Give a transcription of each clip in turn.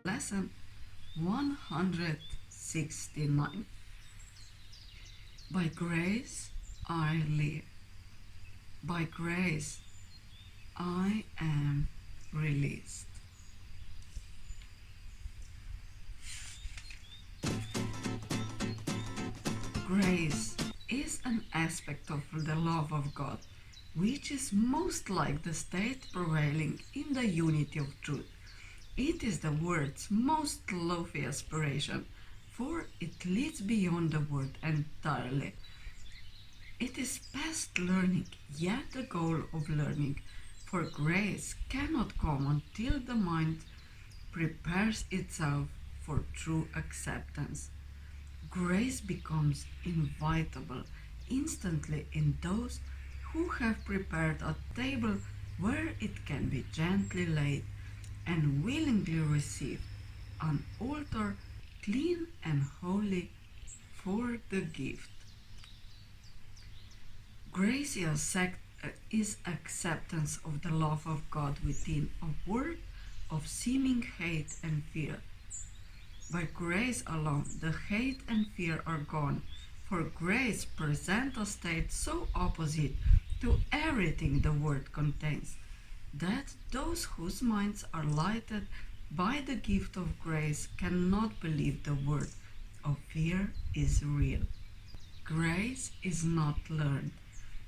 Lesson 169. By grace I live. By grace I am released. Grace is an aspect of the love of God, which is most like the state prevailing in the unity of truth. It is the word's most lofty aspiration, for it leads beyond the word entirely. It is past learning, yet the goal of learning, for grace cannot come until the mind prepares itself for true acceptance. Grace becomes inevitable instantly in those who have prepared a table where it can be gently laid and willingly received, an altar clean and holy for the gift. Grace is acceptance of the love of God within a world of seeming hate and fear. By grace alone, the hate and fear are gone, for grace presents a state so opposite to everything the world contains, that those whose minds are lighted by the gift of grace cannot believe the word of fear is real. Grace is not learned.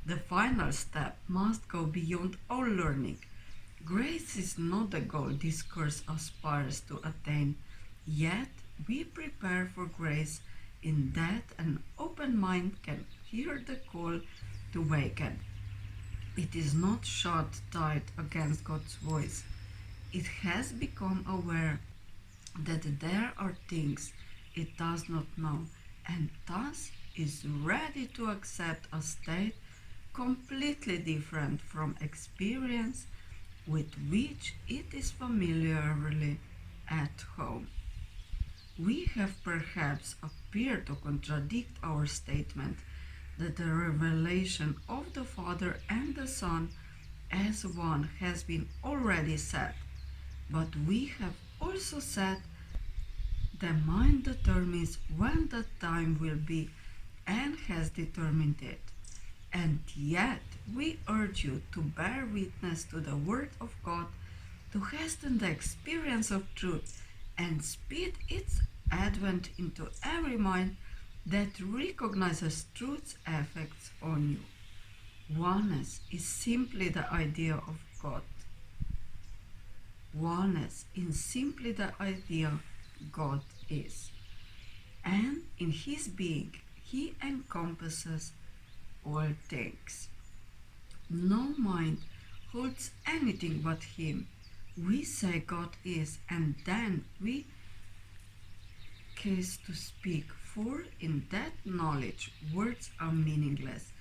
The final step must go beyond all learning. Grace is not the goal discourse aspires to attain, yet we prepare for grace in that an open mind can hear the call to waken. It is not shut tight against God's voice. It has become aware that there are things it does not know, and thus is ready to accept a state completely different from experience with which it is familiarly at home. We have perhaps appeared to contradict our statement that the revelation of the Father and the Son as one has been already said, but we have also said the mind determines when the time will be and has determined it. And yet we urge you to bear witness to the Word of God, to hasten the experience of truth, and speed its advent into every mind that recognizes truth's effects on you. Oneness is simply the idea of God. Oneness is simply the idea God is. And in His being, He encompasses all things. No mind holds anything but Him. We say God is, and then we cease to speak, for in that knowledge words are meaningless.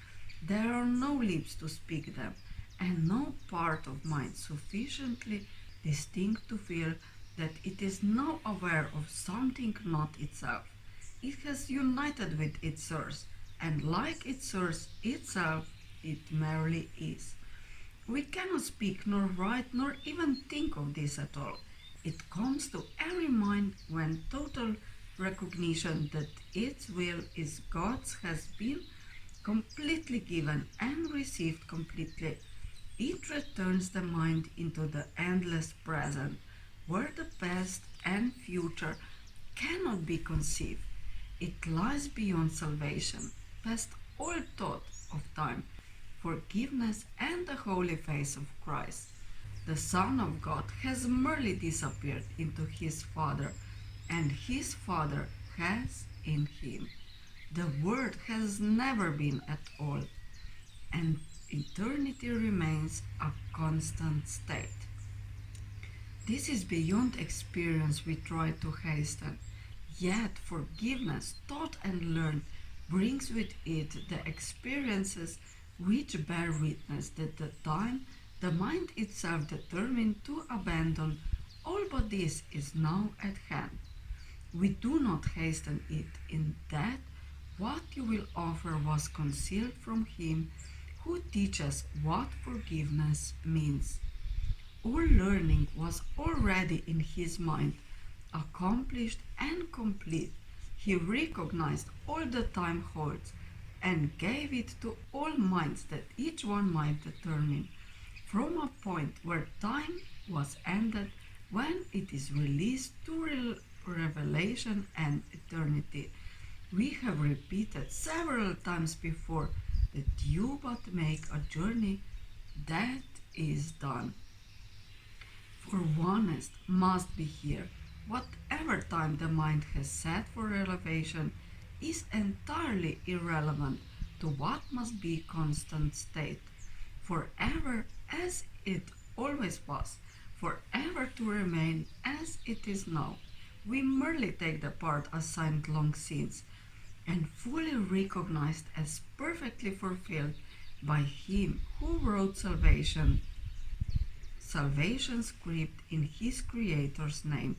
There are no lips to speak them, and no part of mind sufficiently distinct to feel that it is now aware of something not itself. It has united with its source, and like its source itself, it merely is. We cannot speak, nor write, nor even think of this at all. It comes to every mind when total recognition that its will is God's has been completely given and received completely. It returns the mind into the endless present, where the past and future cannot be conceived. It lies beyond salvation, past all thought of time, forgiveness, and the holy face of Christ. The Son of God has merely disappeared into His Father, and His Father has in Him. The Word has never been at all, and eternity remains a constant state. This is beyond experience we try to hasten, yet forgiveness, taught and learned, brings with it the experiences which bear witness that the time the mind itself determined to abandon all but this is now at hand. We do not hasten it in that what you will offer was concealed from Him who teaches what forgiveness means. All learning was already in his mind, accomplished and complete. He recognized all the time holds and gave it to all minds that each one might determine from a point where time was ended when it is released to revelation and eternity. We have repeated several times before that you but make a journey that is done. For oneness must be here. Whatever time the mind has set for elevation is entirely irrelevant to what must be constant state, forever as it always was, forever to remain as it is now. We merely take the part assigned long since and fully recognized as perfectly fulfilled by Him who wrote salvation script in his Creator's name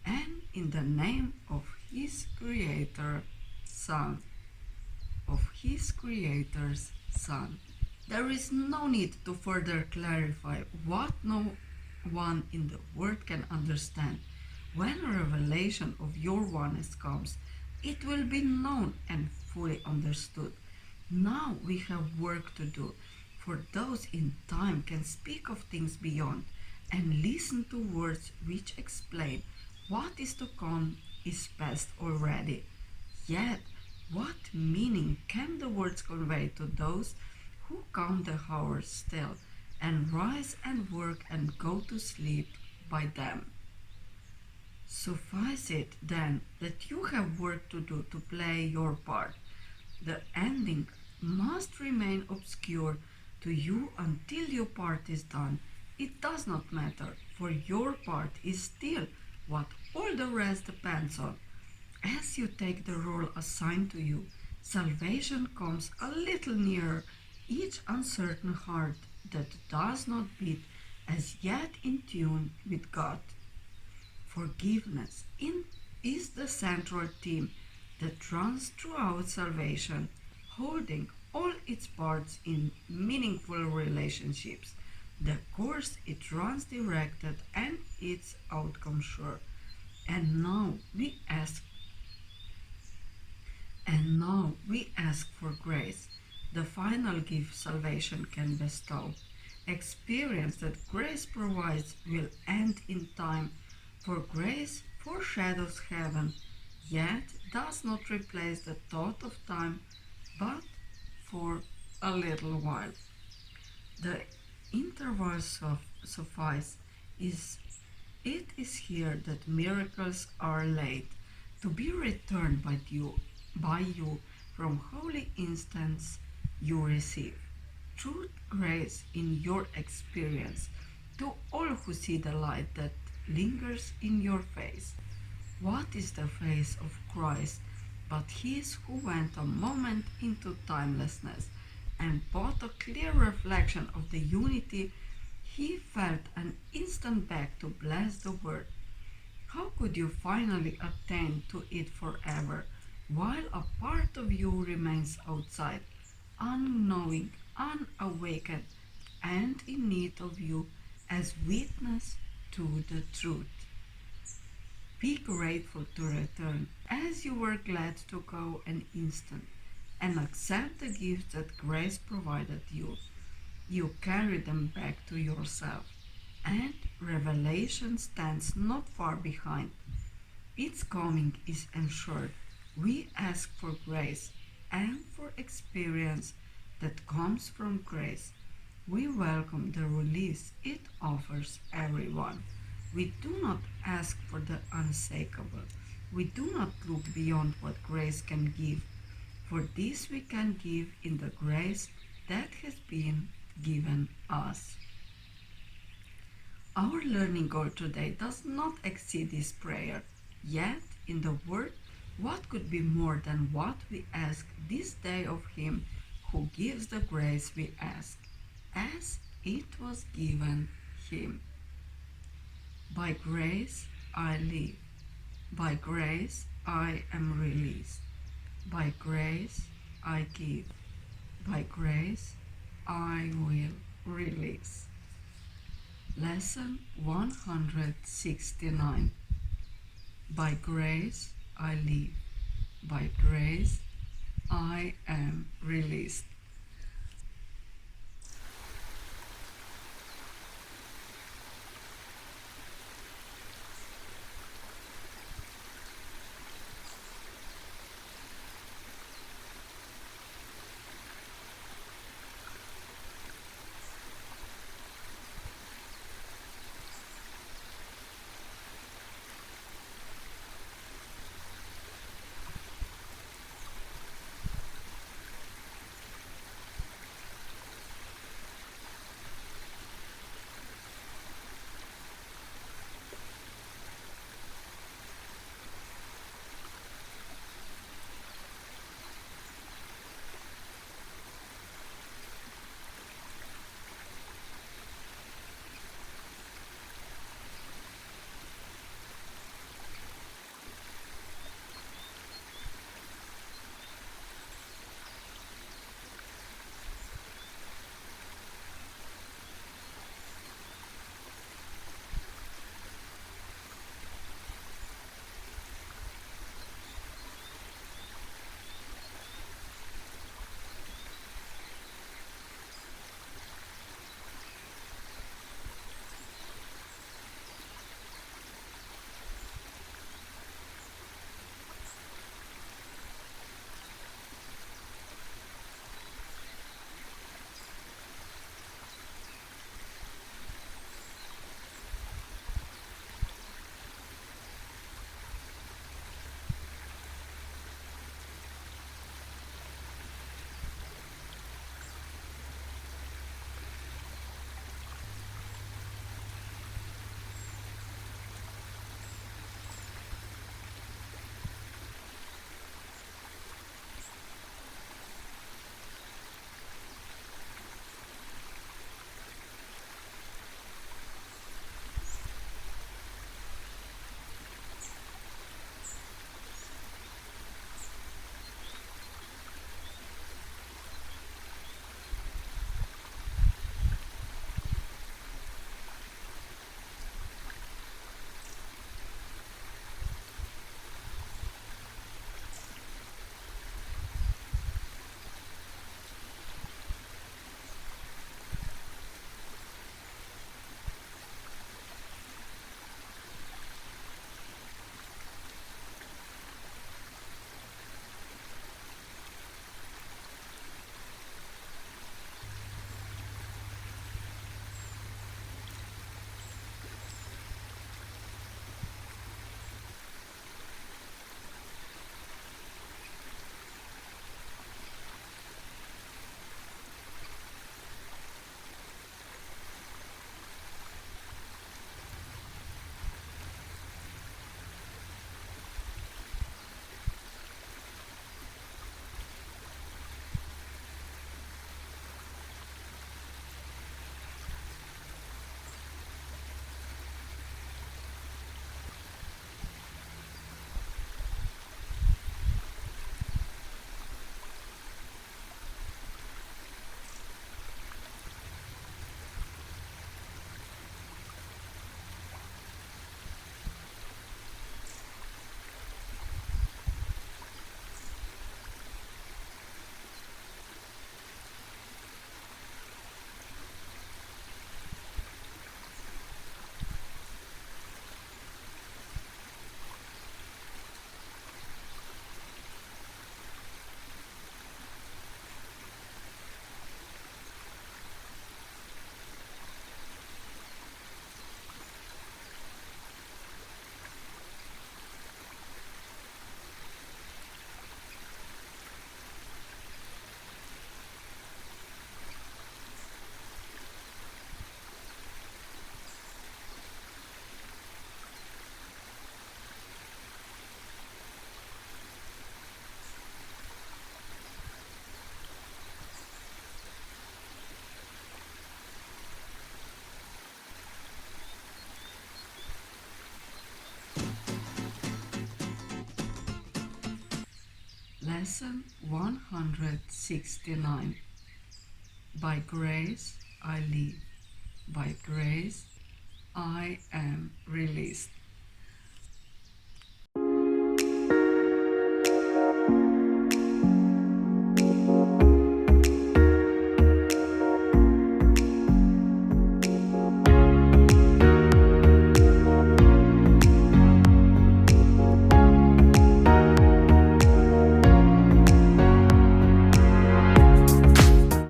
and in the name of his Creator's Son. There is no need to further clarify what no one in the world can understand. When a revelation of your oneness comes, it will be known and fully understood. Now we have work to do, for those in time can speak of things beyond and listen to words which explain what is to come is past already. Yet, what meaning can the words convey to those who count the hours still and rise and work and go to sleep by them? Suffice it then that you have work to do to play your part. The ending must remain obscure to you until your part is done. It does not matter, for your part is still what all the rest depends on. As you take the role assigned to you, salvation comes a little nearer each uncertain heart that does not beat as yet in tune with God. Forgiveness is the central theme that runs throughout salvation, holding all its parts in meaningful relationships. The course it runs directed and its outcome sure. And now we ask for grace, the final gift salvation can bestow. Experience that grace provides will end in time, for grace foreshadows heaven, yet does not replace the thought of time, but for a little while. The intervals suffice. It is here that miracles are laid, to be returned by you from holy instants you receive. Truth grace in your experience to all who see the light that lingers in your face. What is the face of Christ but his who went a moment into timelessness and brought a clear reflection of the unity he felt an instant back to bless the world? How could you finally attain to it forever, while a part of you remains outside, unknowing, unawakened, and in need of you as witness to the truth? Be grateful to return, as you were glad to go an instant, and accept the gifts that grace provided you. You carry them back to yourself, and revelation stands not far behind. Its coming is ensured. We ask for grace and for experience that comes from grace. We welcome the release it offers everyone. We do not ask for the unshakable. We do not look beyond what grace can give. For this we can give in the grace that has been given us. Our learning goal today does not exceed this prayer. Yet, in the Word, what could be more than what we ask this day of Him who gives the grace we ask, as it was given Him? By grace I live. By grace I am released. By grace I give. By grace I will release. Lesson 169. By grace I live. By grace I am released. Lesson 169. By grace I live. By grace I am released.